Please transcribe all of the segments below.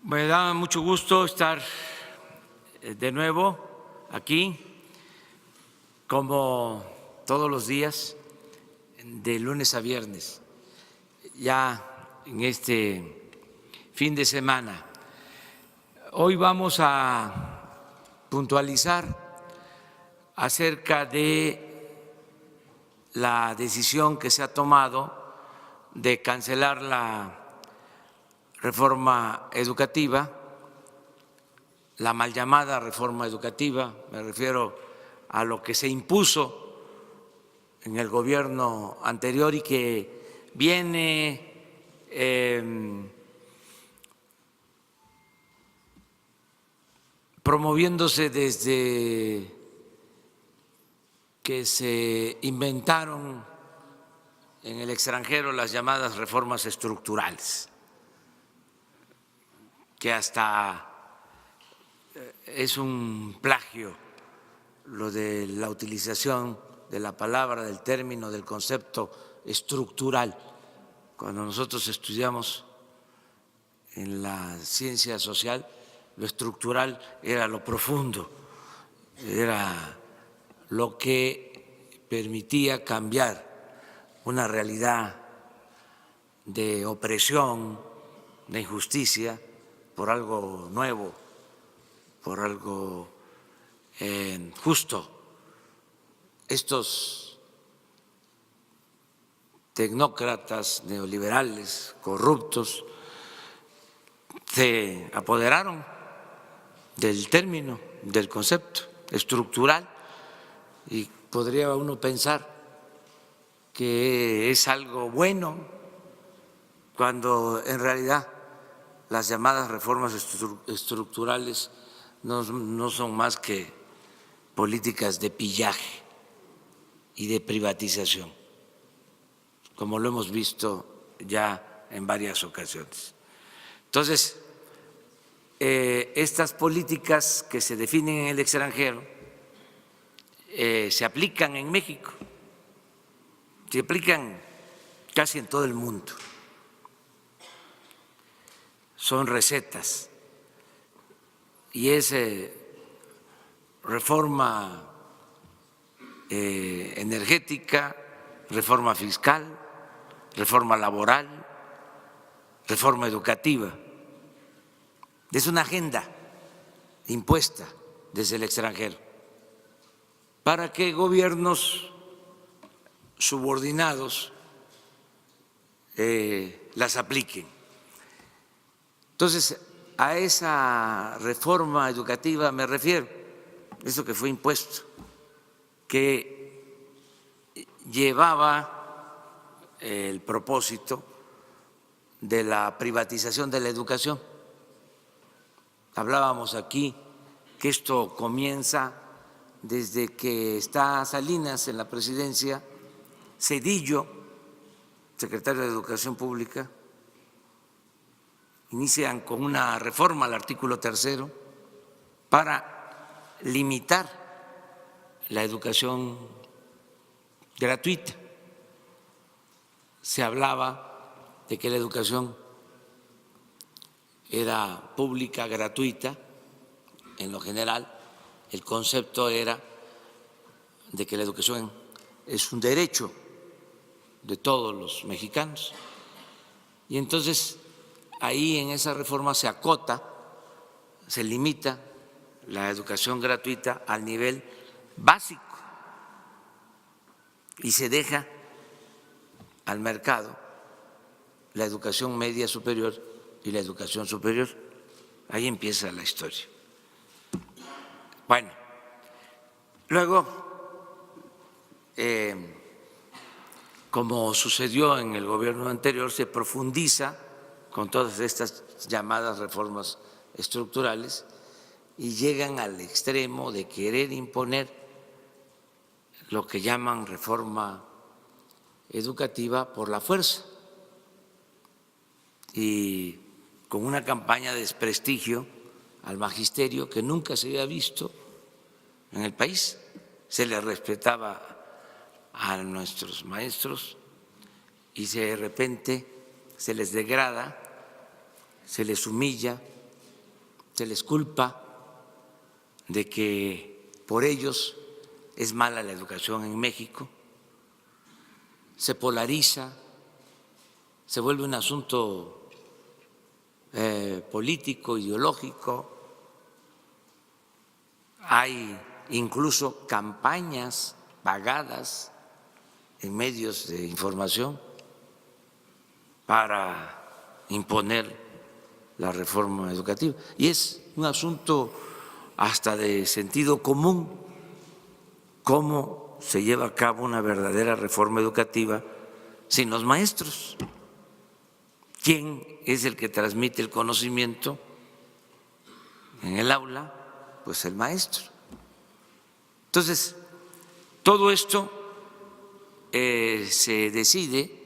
Me da mucho gusto estar de nuevo aquí, como todos los días, de lunes a viernes, ya en este fin de semana. Hoy vamos a puntualizar acerca de la decisión que se ha tomado de cancelar la reforma educativa, la mal llamada reforma educativa, me refiero a lo que se impuso en el gobierno anterior y que viene promoviéndose desde que se inventaron en el extranjero las llamadas reformas estructurales, que hasta es un plagio lo de la utilización de la palabra, del término, del concepto estructural. Cuando nosotros estudiamos en la ciencia social, lo estructural era lo profundo, era lo que permitía cambiar una realidad de opresión, de injusticia, por algo nuevo, por algo justo. Estos tecnócratas neoliberales corruptos se apoderaron del término, del concepto estructural, y podría uno pensar que es algo bueno cuando en realidad las llamadas reformas estructurales no son más que políticas de pillaje y de privatización, como lo hemos visto ya en varias ocasiones. Entonces, estas políticas que se definen en el extranjero se aplican en México, se aplican casi en todo el mundo. Son recetas y es reforma energética, reforma fiscal, reforma laboral, reforma educativa. Es una agenda impuesta desde el extranjero para que gobiernos subordinados las apliquen. Entonces, a esa reforma educativa me refiero, eso que fue impuesto, que llevaba el propósito de la privatización de la educación. Hablábamos aquí que esto comienza desde que está Salinas en la presidencia, Zedillo, secretario de Educación Pública, inician con una reforma al artículo 3 para limitar la educación gratuita. Se hablaba de que la educación era pública, gratuita, en lo general. El concepto era de que la educación es un derecho de todos los mexicanos. Y entonces ahí en esa reforma se acota, se limita la educación gratuita al nivel básico y se deja al mercado la educación media superior y la educación superior. Ahí empieza la historia. Bueno, luego, como sucedió en el gobierno anterior, se profundiza con todas estas llamadas reformas estructurales y llegan al extremo de querer imponer lo que llaman reforma educativa por la fuerza y con una campaña de desprestigio al magisterio que nunca se había visto en el país. Se le respetaba a nuestros maestros y de repente se les degrada, se les humilla, se les culpa de que por ellos es mala la educación en México, se polariza, se vuelve un asunto político, ideológico, hay incluso campañas pagadas en medios de información para imponer la reforma educativa. Y es un asunto hasta de sentido común cómo se lleva a cabo una verdadera reforma educativa sin los maestros. ¿Quién es el que transmite el conocimiento en el aula? Pues el maestro. Entonces, todo esto se decide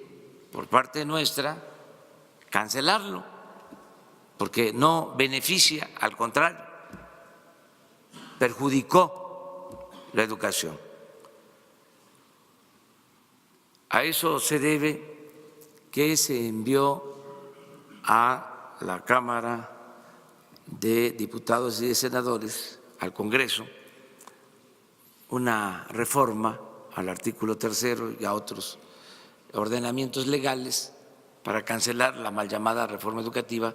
por parte nuestra cancelarlo, porque no beneficia, al contrario, perjudicó la educación. A eso se debe que se envió a la Cámara de Diputados y de Senadores, al Congreso, una reforma al artículo 3 y a otros ordenamientos legales para cancelar la mal llamada reforma educativa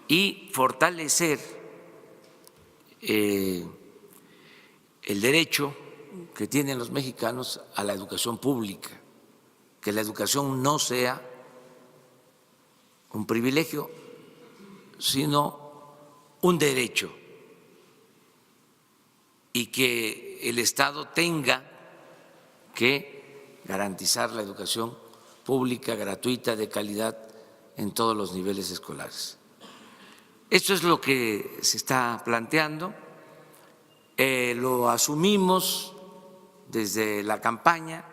y fortalecer el derecho que tienen los mexicanos a la educación pública, que la educación no sea un privilegio, sino un derecho, y que el Estado tenga que garantizar la educación pública, gratuita, de calidad en todos los niveles escolares. Esto es lo que se está planteando, lo asumimos desde la campaña,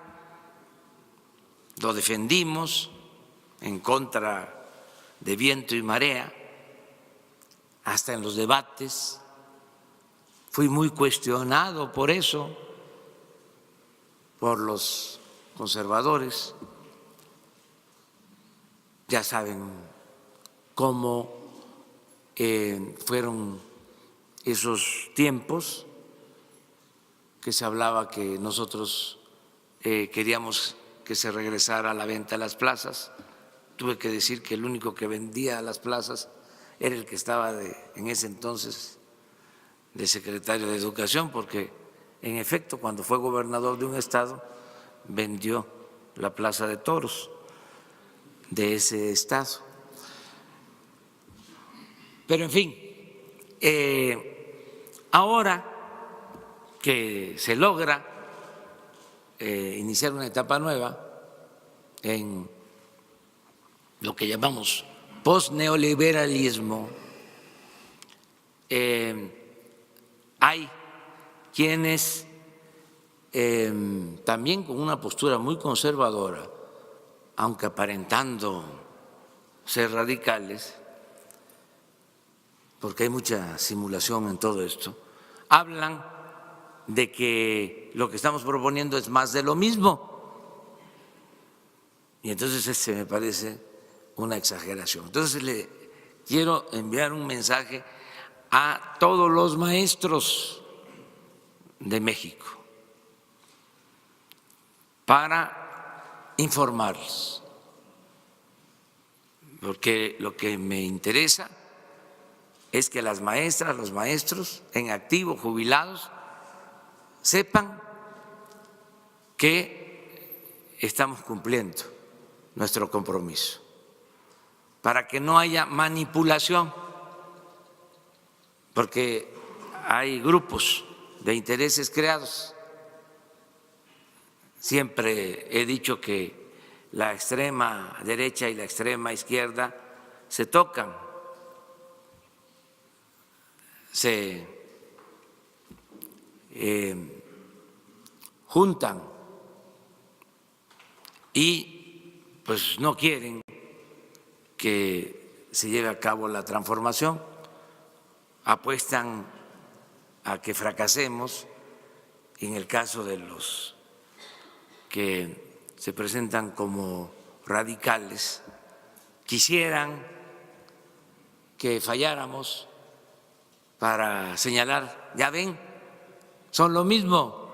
lo defendimos en contra de viento y marea, hasta en los debates. Fui muy cuestionado por eso, por los conservadores. Ya saben cómo fueron esos tiempos que se hablaba que nosotros queríamos que se regresara a la venta de las plazas. Tuve que decir que el único que vendía las plazas era el que estaba en ese entonces de secretario de Educación, porque en efecto cuando fue gobernador de un estado vendió la Plaza de Toros de ese estado. Pero en fin, ahora que se logra iniciar una etapa nueva en lo que llamamos postneoliberalismo, hay quienes también con una postura muy conservadora, aunque aparentando ser radicales, porque hay mucha simulación en todo esto, hablan de que lo que estamos proponiendo es más de lo mismo. Y entonces ese me parece una exageración. Entonces le quiero enviar un mensaje a todos los maestros de México para informarles, porque lo que me interesa es que las maestras, los maestros en activo, jubilados, sepan que estamos cumpliendo nuestro compromiso, para que no haya manipulación, porque hay grupos de intereses creados. Siempre he dicho que la extrema derecha y la extrema izquierda se tocan, se juntan y pues no quieren que se lleve a cabo la transformación, apuestan a que fracasemos. En el caso de los que se presentan como radicales quisieran que falláramos para señalar, ya ven, son lo mismo.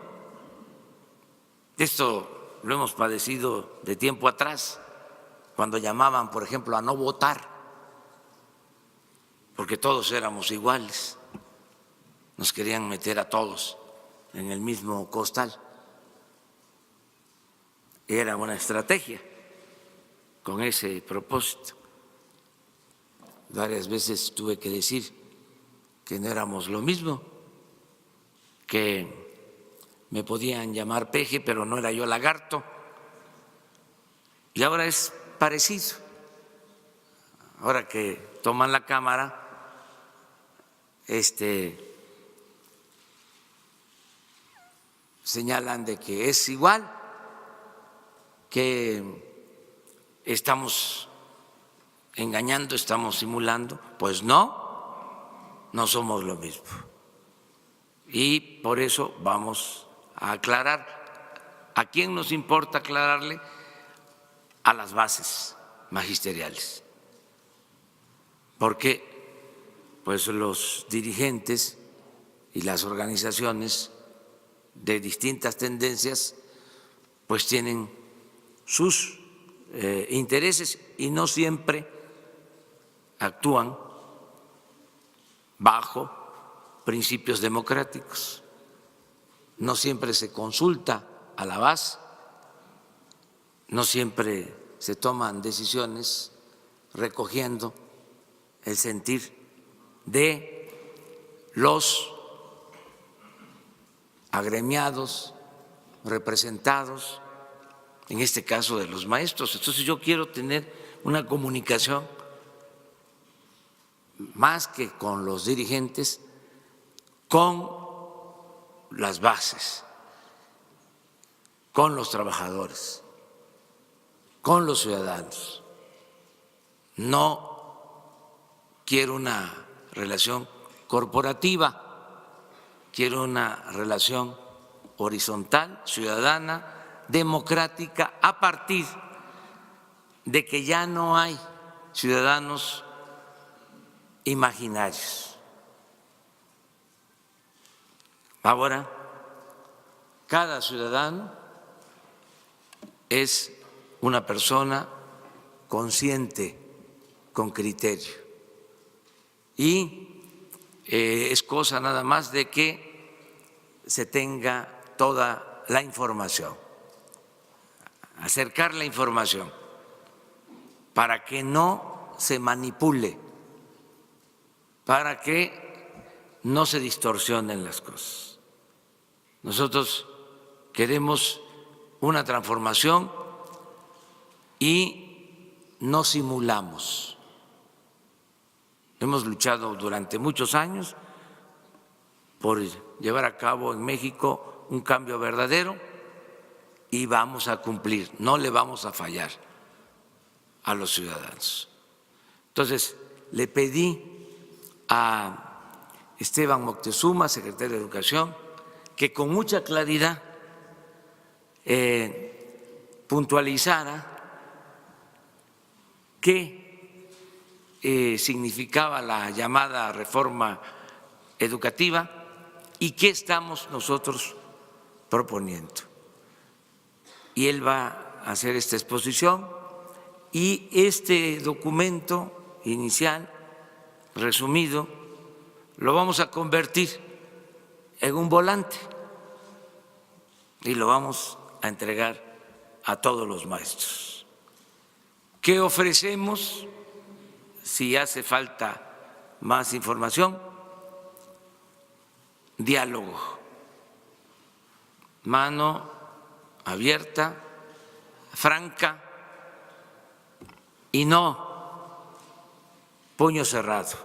Esto lo hemos padecido de tiempo atrás, cuando llamaban, por ejemplo, a no votar, porque todos éramos iguales, nos querían meter a todos en el mismo costal. Era una estrategia con ese propósito. Varias veces tuve que decir que no éramos lo mismo, que me podían llamar peje, pero no era yo lagarto. Y ahora es parecido. Ahora que toman la Cámara, señalan de que es igual, que estamos engañando, estamos simulando. Pues no somos lo mismo. Y por eso vamos a aclarar. ¿A quién nos importa aclararle? A las bases magisteriales. Porque pues los dirigentes y las organizaciones de distintas tendencias pues tienen sus intereses y no siempre actúan bajo principios democráticos. No siempre se consulta a la base, no siempre se toman decisiones recogiendo el sentir de los agremiados, representados, en este caso de los maestros. Entonces yo quiero tener una comunicación más que con los dirigentes, con las bases, con los trabajadores, con los ciudadanos. No quiero una relación corporativa, quiero una relación horizontal, ciudadana, democrática, a partir de que ya no hay ciudadanos imaginarios. Ahora, cada ciudadano es una persona consciente, con criterio, y es cosa nada más de que se tenga toda la información, acercar la información para que no se manipule, para que no se distorsionen las cosas. Nosotros queremos una transformación y no simulamos. Hemos luchado durante muchos años por llevar a cabo en México un cambio verdadero y vamos a cumplir, no le vamos a fallar a los ciudadanos. Entonces, le pedí a Esteban Moctezuma, secretario de Educación, que con mucha claridad puntualizara qué significaba la llamada reforma educativa y qué estamos nosotros proponiendo. Y él va a hacer esta exposición y este documento inicial, resumido, lo vamos a convertir en un volante y lo vamos a entregar a todos los maestros. ¿Qué ofrecemos? Si hace falta más información, diálogo, mano abierta, franca y no puño cerrado,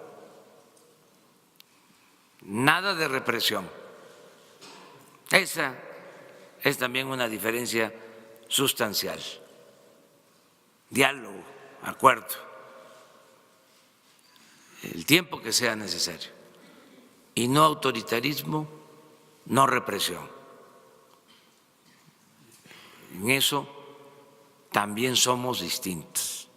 nada de represión. Esa es también una diferencia sustancial. Diálogo, acuerdo, el tiempo que sea necesario, y no autoritarismo, no represión. en eso también somos distintos,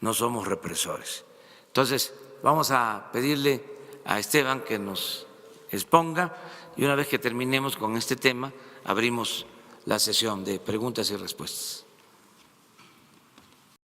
no somos represores. Entonces, vamos a pedirle a Esteban que nos exponga y una vez que terminemos con este tema, abrimos la sesión de preguntas y respuestas.